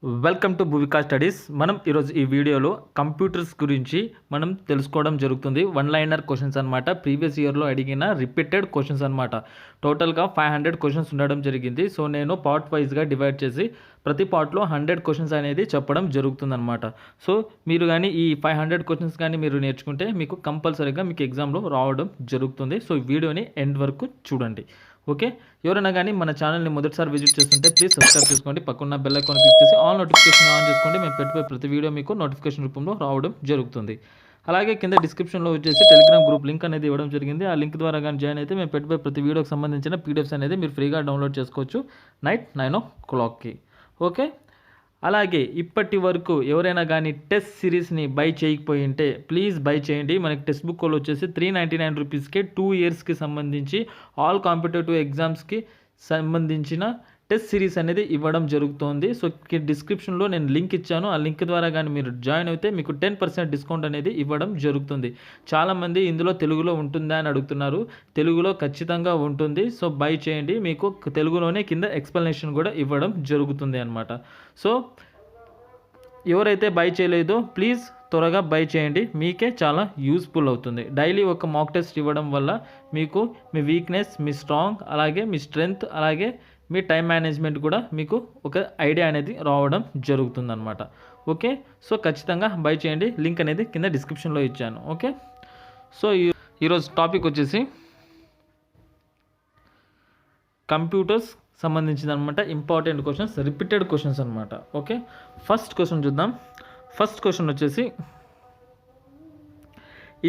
Welcome to భూవికా studies. మనం ఈరోజు ఈ వీడియోలో కంప్యూటర్స్ గురించి మనం తెలుసుకోవడం జరుగుతుంది. వన్ లైనర్ క్వశ్చన్స్ అనమాట. ప్రీవియస్ ఇయర్లో అడిగిన రిపీటెడ్ క్వశ్చన్స్ అనమాట. టోటల్గా 500 క్వశ్చన్స్ ఉండడం జరిగింది. సో నేను పార్ట్ వైజ్గా డివైడ్ చేసి ప్రతి పార్ట్లో 100 క్వశ్చన్స్ అనేది చెప్పడం జరుగుతుంది అనమాట. సో మీరు కానీ ఈ 500 క్వశ్చన్స్ కానీ మీరు నేర్చుకుంటే మీకు కంపల్సరీగా మీకు ఎగ్జామ్లో రావడం జరుగుతుంది. సో ఈ వీడియోని ఎండ్ వరకు చూడండి. ఓకే, ఎవరైనా కానీ మన ఛానల్ని మొదటిసారి విజిట్ చేస్తుంటే ప్లీజ్ సబ్స్క్రైబ్ చేసుకోండి. పక్కన బెల్ ఐకాన్ క్లిక్ చేసి ఆల్ నోటిఫికేషన్ ఆన్ చేసుకోండి. మేము పెట్టే ప్రతి వీడియో మీకు నోటిఫికేషన్ రూపంలో రావడం జరుగుతుంది. అలాగే కింద డిస్క్రిప్షన్లో వచ్చేసి టెలిగ్రామ్ గ్రూప్ లింక్ అనేది ఇవ్వడం జరిగింది. ఆ లింక్ ద్వారా కానీ జాయిన్ అయితే మేము పెట్టే ప్రతి వీడియోకి సంబంధించిన పీడిఎఫ్స్ అనేది మీరు ఫ్రీగా డౌన్లోడ్ చేసుకోవచ్చు నైట్ 9 o'clock. ఓకే, అలాగే ఇప్పటి వరకు ఎవరైనా కానీ టెస్ట్ సిరీస్ని బై చేయకపోయి ఉంటే ప్లీజ్ బై చేయండి. మనకి టెక్స్ట్ బుక్ వాళ్ళు వచ్చేసి 399 రూపీస్కి 2 yearsకి సంబంధించి ఆల్ కాంపిటేటివ్ ఎగ్జామ్స్కి సంబంధించిన టెస్ట్ సిరీస్ అనేది ఇవ్వడం జరుగుతుంది. సో డిస్క్రిప్షన్లో నేను లింక్ ఇచ్చాను. ఆ లింక్ ద్వారా కానీ మీరు జాయిన్ అయితే మీకు 10% డిస్కౌంట్ అనేది ఇవ్వడం జరుగుతుంది. చాలామంది ఇందులో తెలుగులో ఉంటుందా అని అడుగుతున్నారు. తెలుగులో ఖచ్చితంగా ఉంటుంది. సో బై చేయండి. మీకు తెలుగులోనే కింద ఎక్స్ప్లెనేషన్ కూడా ఇవ్వడం జరుగుతుంది అన్నమాట. సో ఎవరైతే బై చేయలేదో ప్లీజ్ త్వరగా బై చేయండి. మీకే చాలా యూస్ఫుల్ అవుతుంది. డైలీ ఒక మాక్ టెస్ట్ ఇవ్వడం వల్ల మీకు మీ వీక్నెస్, మీ స్ట్రాంగ్, అలాగే మీ స్ట్రెంగ్త్, అలాగే మీ టైం మేనేజ్మెంట్ కూడా మీకు ఒక ఐడియా అనేది రావడం జరుగుతుందన్నమాట. ఓకే, సో ఖచ్చితంగా బై చేయండి. లింక్ అనేది కింద డిస్క్రిప్షన్లో ఇచ్చాను. ఓకే, సో ఈరోజు టాపిక్ వచ్చేసి కంప్యూటర్స్ సంబంధించిన అనమాట. ఇంపార్టెంట్ క్వశ్చన్స్, రిపీటెడ్ క్వశ్చన్స్ అనమాట. ఓకే, ఫస్ట్ క్వశ్చన్ చూద్దాం. ఫస్ట్ క్వశ్చన్ వచ్చేసి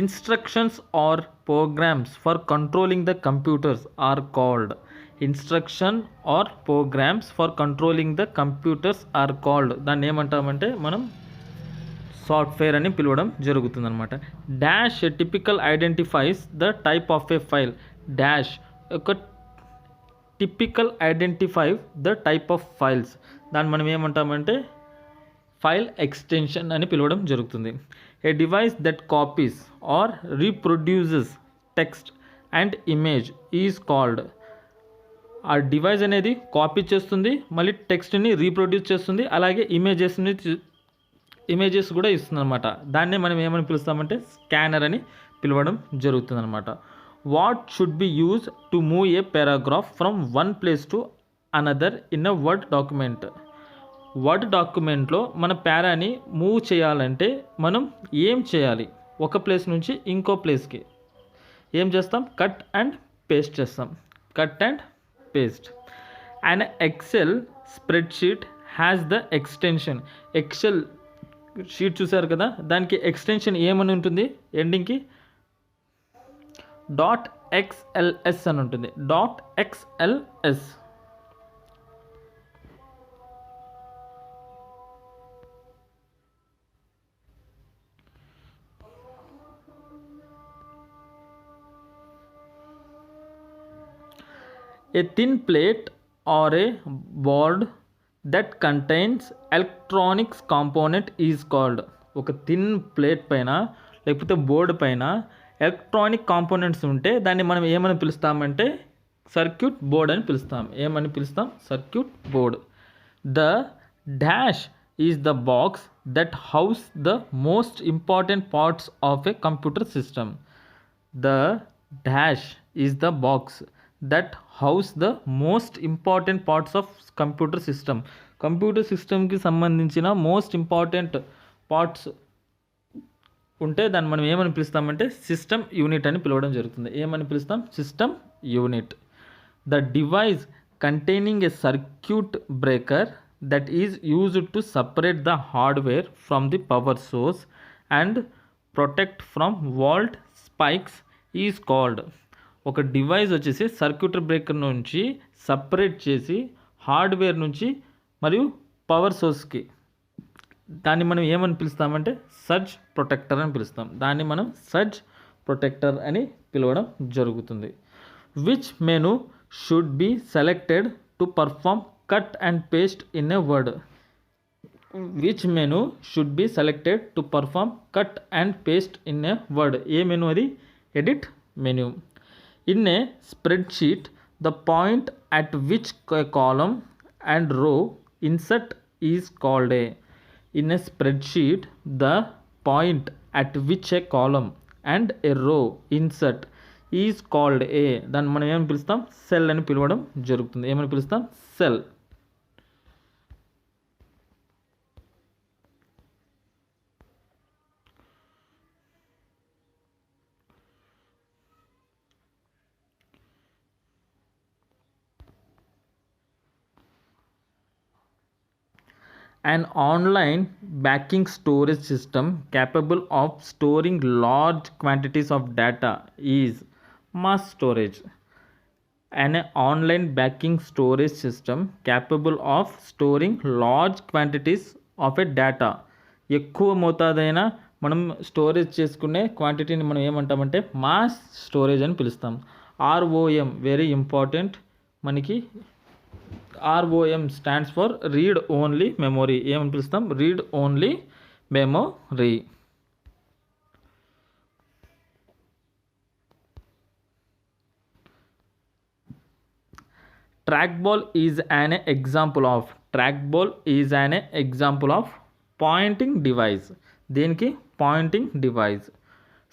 instructions or programs for controlling the computers are called. Instruction or programs for controlling the computers are called. దాన్ని ఏమంటామంటే మనం సాఫ్ట్వేర్ అని పిలవడం జరుగుతుంది అనమాట. Dash typical identifies the type of a file. Dash ఒక typical identify the type of files. దాన్ని మనం ఏమంటామంటే ఫైల్ ఎక్స్టెన్షన్ అని పిలవడం జరుగుతుంది. A device that copies or reproduces text and image is called. ఆ డివైస్ అనేది కాపీ చేస్తుంది, మళ్ళీ టెక్స్ట్ని రీప్రొడ్యూస్ చేస్తుంది, అలాగే ఇమేజెస్ కూడా ఇస్తుంది అనమాట. దాన్నే మనం ఏమని పిలుస్తామంటే స్కానర్ అని పిలవడం జరుగుతుంది అనమాట. What should be use to move a paragraph from one place to another in a word document. Word డాక్యుమెంట్లో మన పారాని మూవ్ చేయాలంటే మనం ఏం చేయాలి? ఒక ప్లేస్ నుంచి ఇంకో ప్లేస్కి ఏం చేస్తాం? కట్ అండ్ పేస్ట్ చేస్తాం. Cut and paste. And Excel spreadsheet has the extension. Excel sheet చూసారు కదా, దానికి ఎక్స్టెన్షన్ ఏమని ఉంటుంది? ఎండింగ్కి .xls అని ఉంటుంది. .xls. A thin plate or a board that contains electronics component is called. ఒక థిన్ ప్లేట్ పైన లేకపోతే బోర్డు పైన ఎలక్ట్రానిక్ కాంపోనెంట్స్ ఉంటే దాన్ని మనం ఏమని పిలుస్తామంటే సర్క్యూట్ బోర్డ్ అని పిలుస్తాం. ఏమని పిలుస్తాం? Circuit board. The dash is the box that house the most important parts of A computer system. The dash is the box that house the most important parts of computer system. Computer సిస్టమ్కి సంబంధించిన most important parts ఉంటే దాన్ని మనం ఏమని పిలుస్తామంటే system unit అని పిలవడం జరుగుతుంది. ఏమని పిలుస్తాం? System unit. The device containing A circuit breaker that is used to separate the hardware from the power source and protect from volt spikes is called. ఒక డివైస్ వచ్చేసి సర్క్యూట్ బ్రేకర్ నుంచి separate చేసి hardware నుంచి మరియు power సోర్స్కి దాన్ని మనం ఏమని పిలుస్తామంటే surge protector అని పిలుస్తాం. దాన్ని మనం సర్జ్ ప్రొటెక్టర్ అని పిలవడం జరుగుతుంది. Which menu should be selected to perform cut and paste in a word. Which menu should be selected to perform cut and paste in a word. A menu అది? Edit menu. In a spreadsheet, the point at which a column and row insert is called a. In a spreadsheet the point at which a column and a రో insert is called a. దాన్ని మనం ఏమని పిలుస్తాం? Cell అని పిలవడం జరుగుతుంది. ఏమని పిలుస్తాం? Cell. An online backing storage system capable of storing large quantities of data is mass storage. An online backing storage system capable of storing large quantities of a data. ఎక్కువ మోతాదైన మనం స్టోరేజ్ చేసుకునే క్వాంటిటీని మనం ఏమంటామంటే మాస్ స్టోరేజ్ అని పిలుస్తాం. ROM very important మనకి. ROM stands for read only memory. ఏమని పిలుస్తాం? Read only memory. Trackball is an example of pointing device. దేనికి? Pointing device.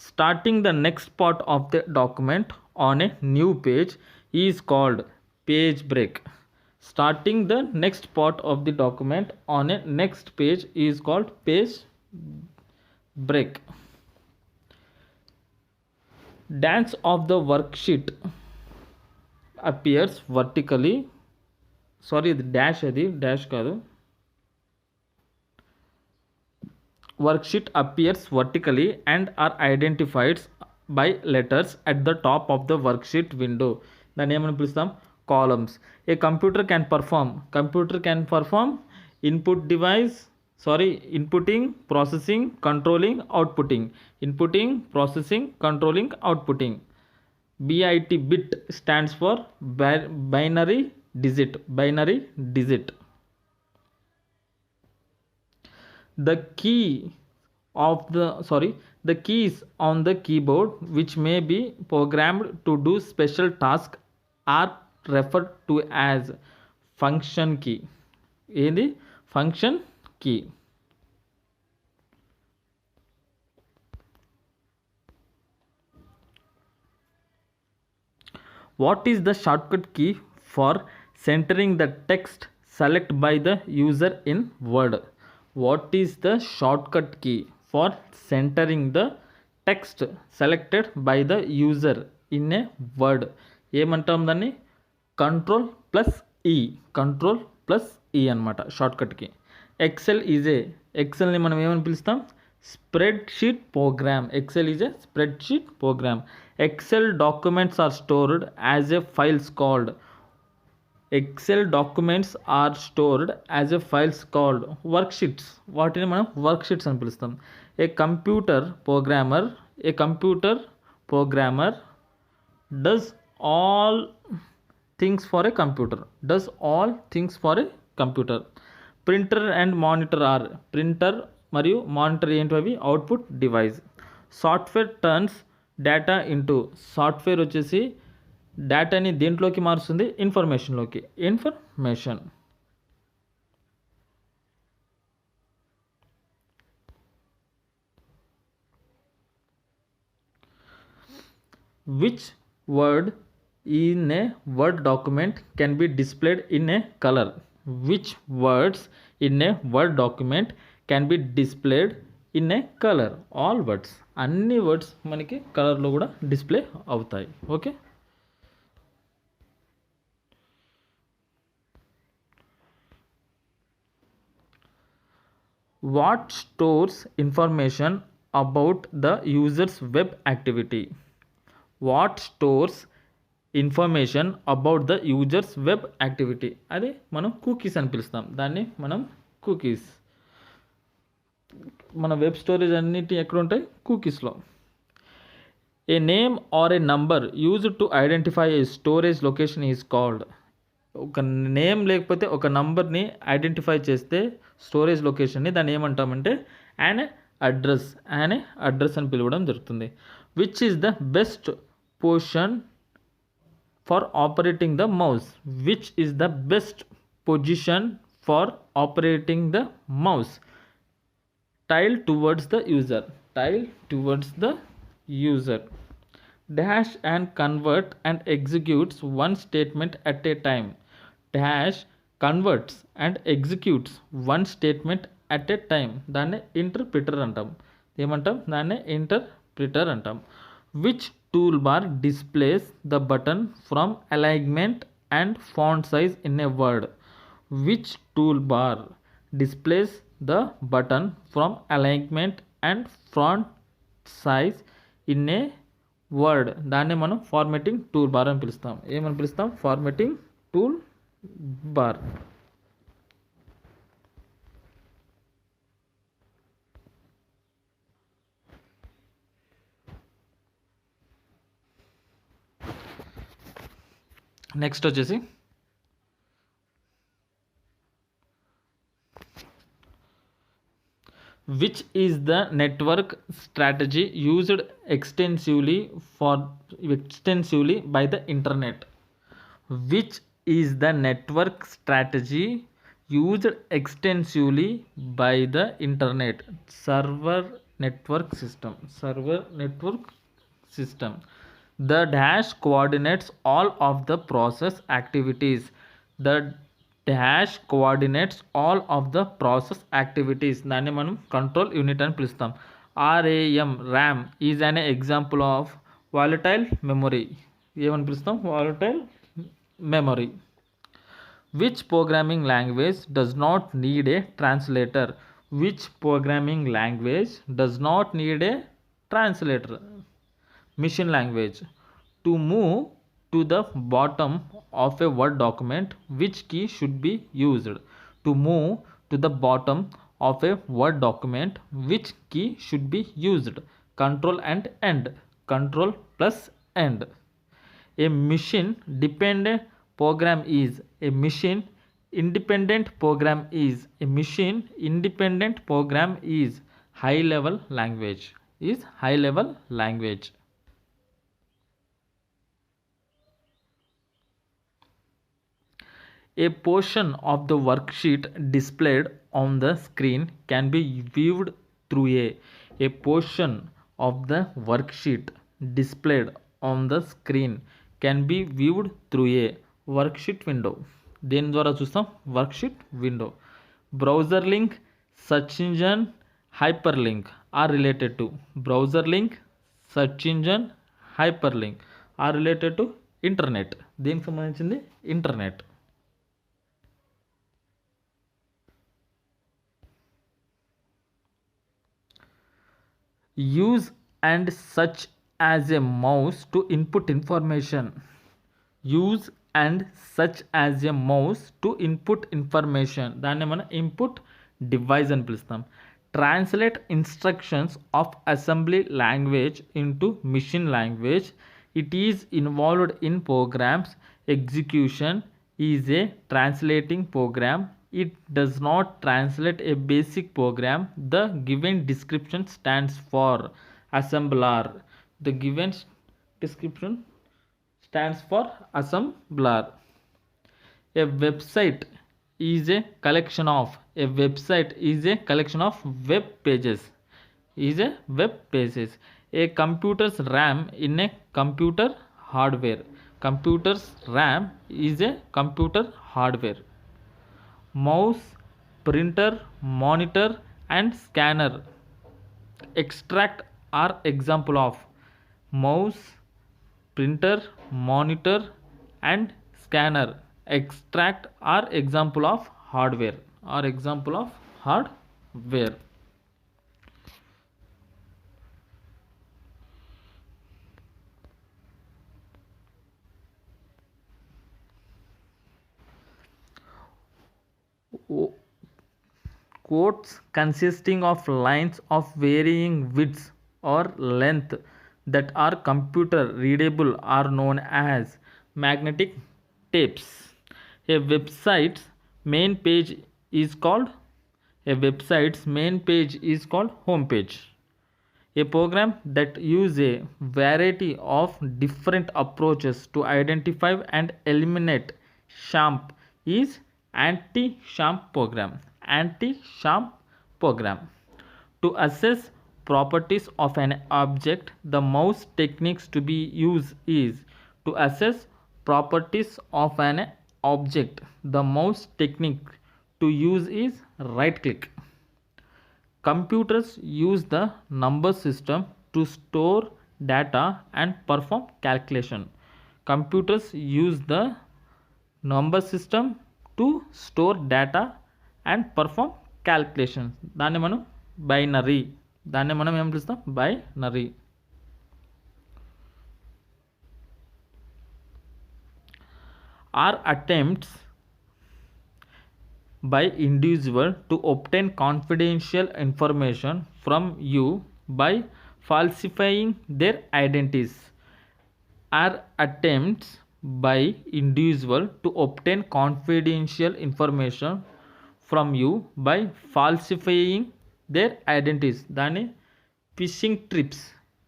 Starting the next part of the document on a new page is called page break. Starting the next part of the document on a next page is called page break. Dance of the worksheet appears vertically. Sorry, the dash adi dash kaadu. Worksheet appears vertically and are identified by letters at the top of the worksheet window. దాన్ని ఏమని పిలుస్తాం? columns. A computer can perform inputting, processing, controlling, outputting. Bit stands for binary digit. The keys on the keyboard which may be programmed to do special tasks are referred to as function key. ఏది? function key. What is the shortcut key for centering the text selected by the user in Word? What is the shortcut key for centering the text selected by the user in a Word? ఏమంటాం దాన్ని? Control plus ఈ అనమాట shortcut కి. ఎక్సెల్ని మనం ఏమని పిలుస్తాం? Spreadsheet program. Excel is a spreadsheet program. Excel documents are stored as a files called worksheets. వాటిని మనం వర్క్షీట్స్ అని పిలుస్తాం. A computer programmer does all things for a computer. Printer and monitor are printer మరియు monitor ఏంటి? అవి output device. Software turns data into. Software వచ్చేసి డేటాని దేంట్లోకి మారుస్తుంది? Information. Which word in a Word document can be displayed in a color? Which words in a Word document can be displayed in a color? All words. అన్ని words మనకి కలర్లో కూడా display అవుతాయి. Okay. What stores information about the user's web activity? What stores information about the user's web activity? అదే మనం cookies అని పిలుస్తాం. దాన్ని మనం కుకీస్. మన వెబ్ స్టోరేజ్ అన్నిటి ఎక్కడ ఉంటాయి? కుకీస్లో. A name or a number used to identify a storage location is called. ఒక నేమ్ లేకపోతే ఒక నంబర్ని ఐడెంటిఫై చేస్తే స్టోరేజ్ లొకేషన్ని దాన్ని ఏమంటామంటే యాన్ అడ్రస్ అని పిలవడం జరుగుతుంది. Which is the best position for operating the mouse? Which is the best position for operating the mouse. Tile towards the user. Tile towards the user. Dash and convert and executes one statement at a time. Dash converts and executes one statement at a time. దాన్ని interpreter అంటాం. ఏమంటాం? దాన్ని interpreter అంటాం. Which toolbar displays the button from alignment and font size in a word? Which toolbar displays the button from alignment and font size in a word? దాన్ని మనం formatting tool bar అని పిలుస్తాం. ఏమని పిలుస్తాం? Formatting tool bar. నెక్స్ట్ వచ్చేసి which is the network strategy used extensively by the internet? Which is the network strategy used extensively by the internet? Server network system. The dash coordinates all of the process activities. The dash coordinates all of the process activities. దాన్ని మనం control unit అని పిలుస్తాం. RAM is an example of volatile memory. ఏమని పిలుస్తాం? Volatile memory. Which programming language does not need a translator? Which programming language does not need a translator? Machine language. To move to the bottom of a Word document, which key should be used? To move to the bottom of a Word document, which key should be used? Control and end. Control plus end. A machine dependent program is. A machine independent program is. A machine independent program is high level language. Is high level language. A portion of the worksheet displayed on the screen can be viewed through a portion of the worksheet displayed on the screen can be viewed through a worksheet window. దేని ద్వారా చూస్తాం? Worksheet window. Browser link, search engine, hyper link or related to. Browser link, search engine, hyper link or related to internet. దేనికి సంబంధించింది? Internet. Use and such as a mouse to input information. Use and such as a mouse to input information. దాన్ని మనం input device అని పిలుస్తాం. Translate instructions of assembly language into machine language. It is involved in programs execution. Is a translating program. It does not translate a basic program. The given description stands for assembler. The given description stands for assembler. A website is a collection of. A website is a collection of web pages. Is a web pages. A computer's RAM in a computer hardware. Computer's RAM is a computer hardware. Mouse, printer, monitor and scanner extract are example of. Mouse, printer, monitor and scanner extract are example of hardware. Are example of hardware. Quotes consisting of lines of varying width or length that are computer readable are known as magnetic tapes. A website's main page is called home page. A program that uses a variety of different approaches to identify and eliminate SHAMP is anti-sham program. Anti-sham program. To assess properties of an object, the most techniques to be used is to assess properties of an object. The most technique to use is right click. Computers use the number system to store data and perform calculation. Computers use the number system to store data and perform calculations. దాన్ని మనం binary, దాన్ని మనం ఏం పిలుస్తాం, binary. Are attempts by individual to obtain confidential information from you by falsifying their identities. Are attempts by individual to obtain confidential information from you by falsifying their identities. దాన్ని fishing trips,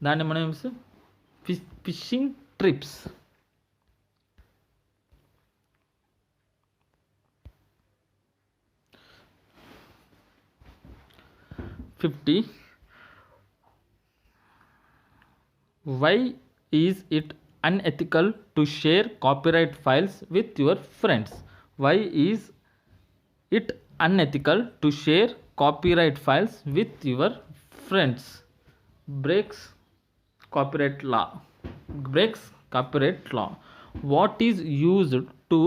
దాన్ని మనం fishing trips. Why is it unethical to share copyright files with your friends? Why is it unethical to share copyright files with your friends? Breaks copyright law. Breaks copyright law. What is used to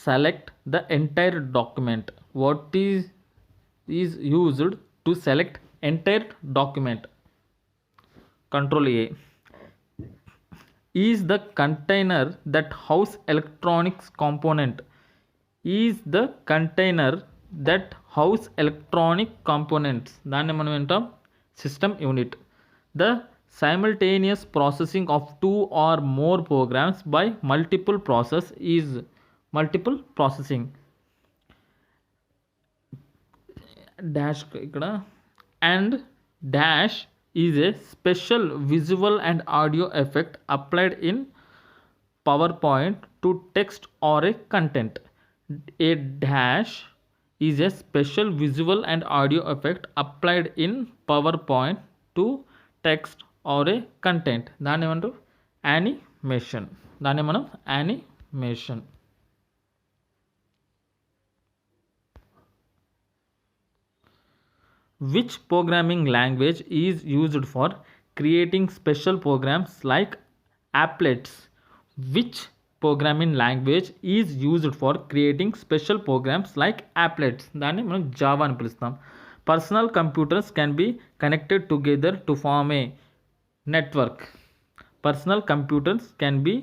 select the entire document? What is used to select entire document? Control A. Is the container that house electronics component. Is the container that house electronic components. దాన్ని మనం ఏంటాం, system unit. The simultaneous processing of two or more programs by multiple process is multiple processing. Dash ఇక్కడ, and dash is a special visual and audio effect applied in PowerPoint to text or a content. A dash is a special visual and audio effect applied in PowerPoint to text or a content. దాన్ని ఏమంటారు, animation. దాన్ని మనం animation. Which programming language is used for creating special programs like applets? Which programming language is used for creating special programs like applets? దాన్ని మనం Java అని పిలుస్తాం. Personal computers can be connected together to form a network. Personal computers can be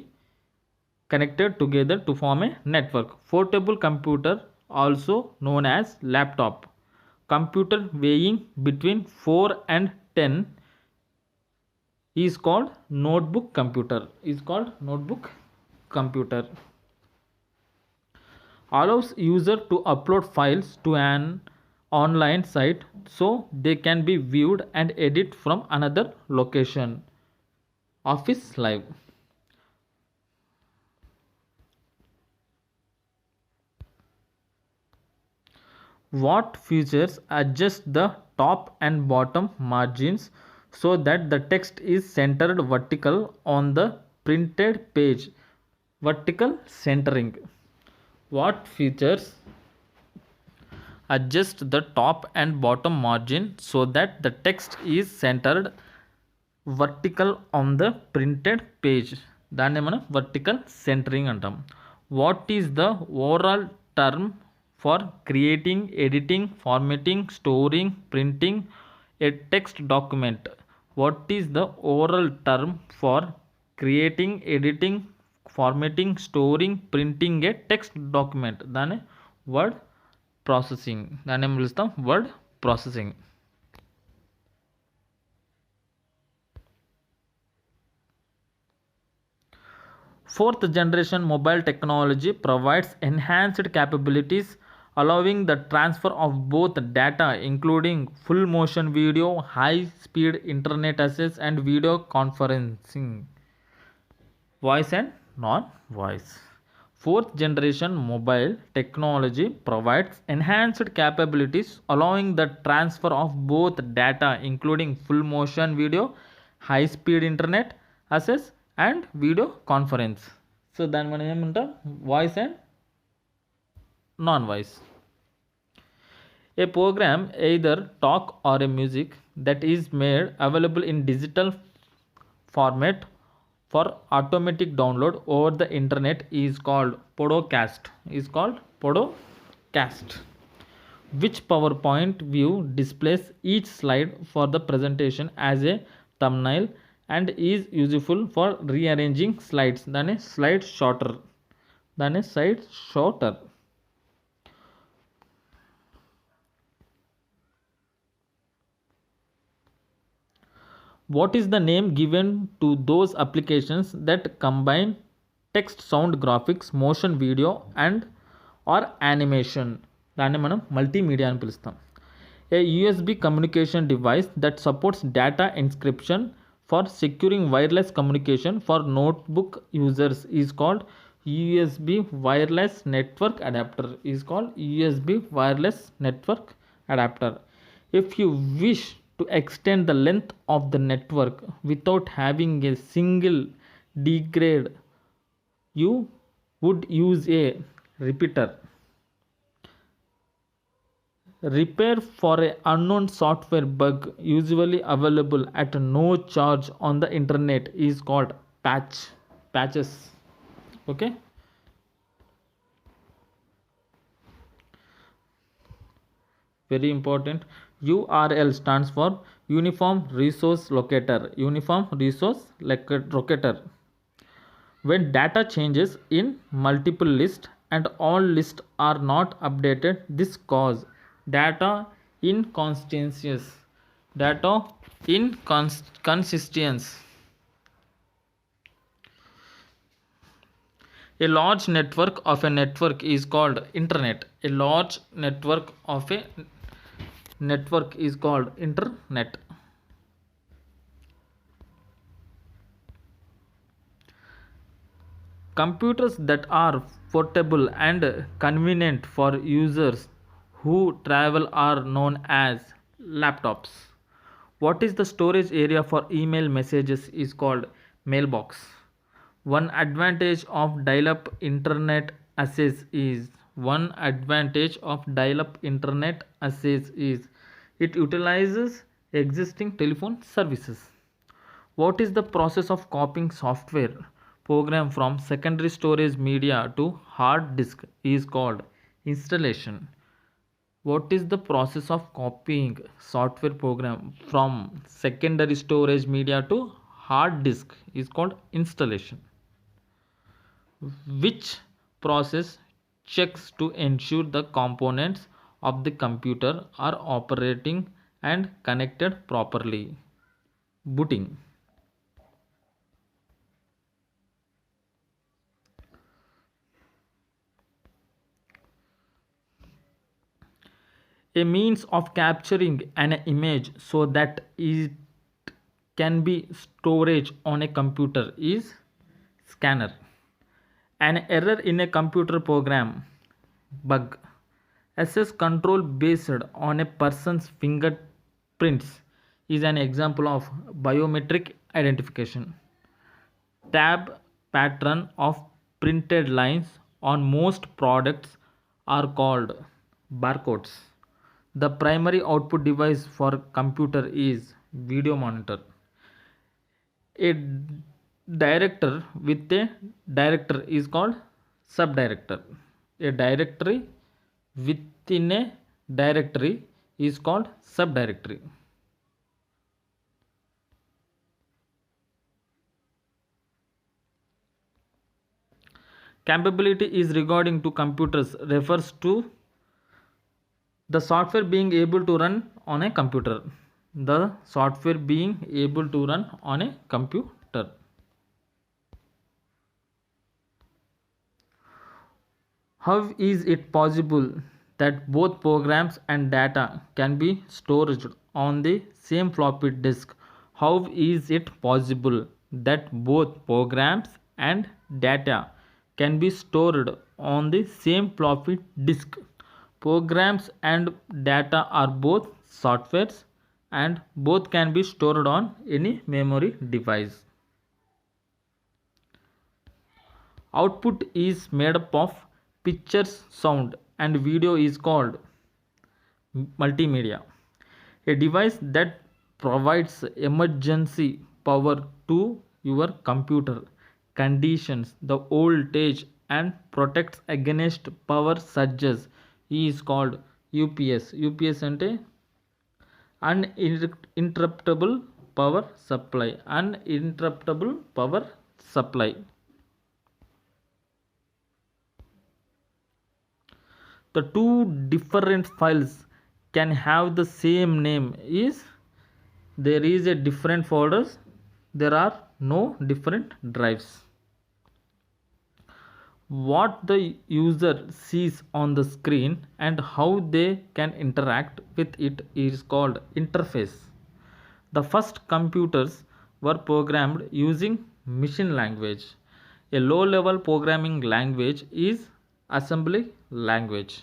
connected together to form a network. Portable computer, also known as laptop. Computer weighing between 4 and 10 is called notebook computer. Is called notebook computer. Allows user to upload files to an online site so they can be viewed and edit from another location. Office Live. What features adjust the top and bottom margins so that the text is centered vertical on the printed page? Vertical centering. What features adjust the top and bottom margin so that the text is centered vertical on the printed page? దాన్ని మనం vertical centering అంటాం. What is the overall term for creating, editing, formatting, storing, printing a text document? What is the overall term for creating, editing, formatting, storing, printing a text document? దాన్ని word processing. దాన్ని ఏం పిలుస్తాం, word processing. Fourth generation mobile technology provides enhanced capabilities allowing the transfer of both data including full motion video, high speed internet access and video conferencing, voice and non-voice. Fourth generation mobile technology provides enhanced capabilities allowing the transfer of both data including full motion video, high speed internet access and video conference. So దాని మనం ఏమంటాం, voice and non voice. A program either talk or a music that is made available in digital format for automatic download over the internet is called podcast. Which PowerPoint view displays each slide for the presentation as a thumbnail and is useful for rearranging slides. Then a slide shorter. What is the name given to those applications that combine text, sound, graphics, motion video and or animation? దాన్ని మనం multimedia అని పిలుస్తాం. A USB communication device that supports data encryption for securing wireless communication for notebook users is called USB wireless network adapter. If you wish to extend the length of the network without having a single degrade, you would use a repeater. Repair for an unknown software bug usually available at no charge on the internet is called patches. Okay. Very important. URL stands for Uniform Resource Locator. When data changes in multiple lists and all lists are not updated, this cause data inconsistency. A large network of a network is called internet. Computers that are portable and convenient for users who travel are known as laptops. What is the storage area for email messages is called mailbox. One advantage of dial-up internet access is it utilizes existing telephone services. What is the process of copying software program from secondary storage media to hard disk is called installation. What is the process of copying software program from secondary storage media to hard disk is called installation. Which process checks to ensure the components of the computer are operating and connected properly? Booting. A means of capturing an image so that it can be stored on a computer is scanner. An error in a computer program bug. Access control based on a person's fingerprints is an example of biometric identification. Tab pattern of printed lines on most products are called barcodes. The primary output device for computer is video monitor. A director with a director is called subdirector. A directory within a directory is called subdirectory. Capability is regarding to computers refers to the software being able to run on a computer. How is it possible that both programs and data can be stored on the same floppy disk? How is it possible that both programs and data can be stored on the same floppy disk. Programs and data are both softwares and both can be stored on any memory device. Output is made up of pictures, sound, and video is called multimedia. A device that provides emergency power to your computer, conditions the voltage, and protects against power surges is called UPS. UPS ante uninterruptible power supply. Uninterruptible power supply. The two different files can have the same name is there is a different folders, there are no different drives. What the user sees on the screen and how they can interact with it is called interface. The first computers were programmed using machine language. A low level programming language is assembly language.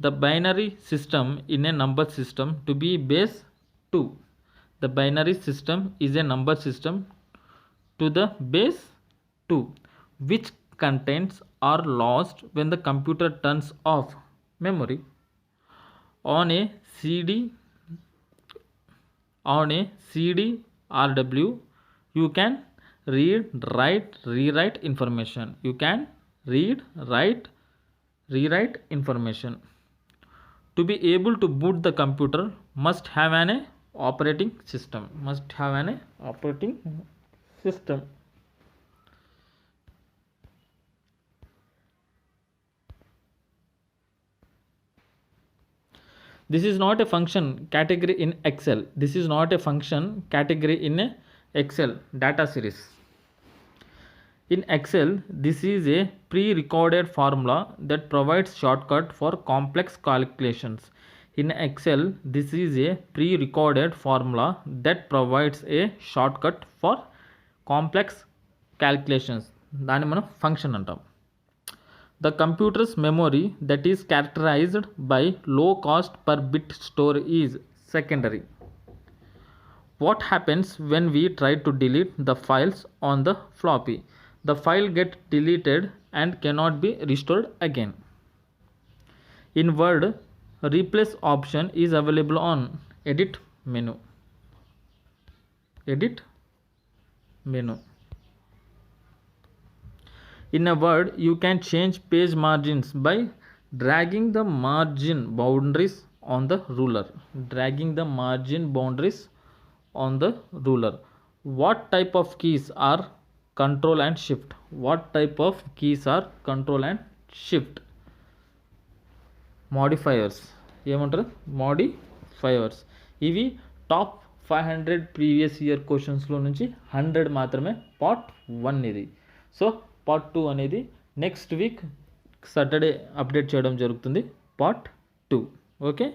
The binary system in a number system to be base 2. The binary system is a number system to the base 2, which contents are lost when the computer turns off memory. On a CD RW, you can read, write, rewrite information. To be able to boot the computer, must have an operating system. This is not a function category in Excel. Data series. In Excel, this is a pre-recorded formula that provides shortcut for complex calculations. దాన్ని మనం function అంటాం. The computer's memory that is characterized by low cost per bit store is secondary. What happens when we try to delete the files on the floppy? The file gets deleted and cannot be restored again. In Word, replace option is available on edit menu. In a Word, you can change page margins by dragging the margin boundaries on the ruler. What type of keys are Control and Shift? Modifiers. ఇవి top 500 previous year క్వశ్చన్స్లో నుంచి 100 మాత్రమే part 1 ఇది. So part 2 అనేది next week Saturday update చేయడం జరుగుతుంది, part 2. Okay,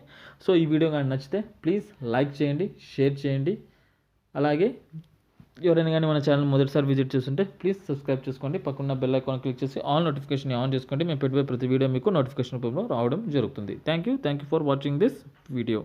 so ఈ video కానీ నచ్చితే ప్లీజ్ లైక్ చేయండి, షేర్ చేయండి. అలాగే ఎవరైనా కానీ మన ఛానల్ మొదటిసారి విజిట్ చేస్తుంటే ప్లీజ్ సబ్స్క్రైబ్ చేసుకోండి. పక్కన బెల్ ఐకాన్ క్లిక్ చేసి ఆల్ నోటిఫికేషన్ ఆన్ చేసుకోండి. మేము పెట్టే ప్రతి వీడియో మీకు నోటిఫికేషన్ రూపంలో రావడం జరుగుతుంది. Thank you for watching this video.